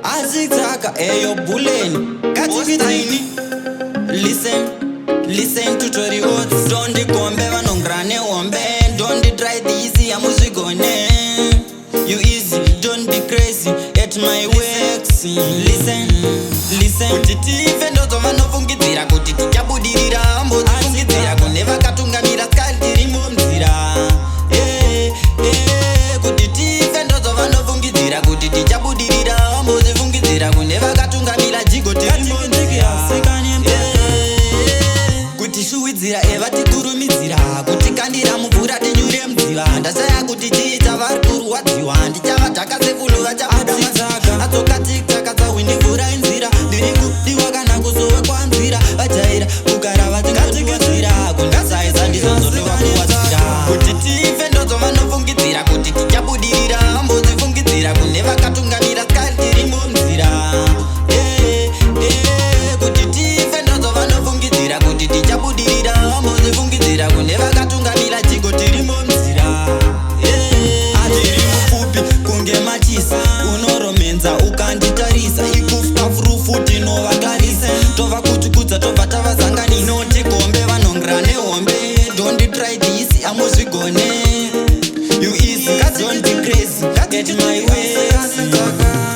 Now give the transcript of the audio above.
Azitaka eyo buleni katikitini. Listen to Tori Oats. Don't kombe vanongrane ombe. Don't try this amuzvigone. You easy, don't be crazy at my works. Listen kuti tive ndoto vanofungidzira kuti tichabudirira ambodzifungidzira kune vakatungamira skali tirimo mnzira. Kuti tive ndoto vanofungidzira kuti tichabudirira ambodzifungidzira kune vakatungamira jigo tirimo mnzira. Kuti shuwidzira eva tikurumidzira kuti kandira mvura tinyure mudziva. Ndashaya kuti tiita vari kurwadziwa ndichava takasefulu vachaada mazaka atsoka tikitaka tsawini mvura inzira ndiri kudiwa kana kuzove kwanzira vajaira kugara vatingatiwadzira kundasaisa ndizozotova kuwadzira. Kuti tive ndoto vanofungidzira kuti tichabudirira ambodzifungidzira kune vakatungamira skali tirimo munzira. Kuti tive ndoto vanofungidzira kuti tichabudirira ambodzifungidzira kune vakatungamira jigo tirimo munzira. Atiri mupfupi kunge machisa unoromenza ukanditarisa ikufuka furufuti novagarisa tova kutikudza tobva tavazangani noti kombe vanongra nehombe. Don't try this amuzvigone. You easy, don't be crazy, get my way.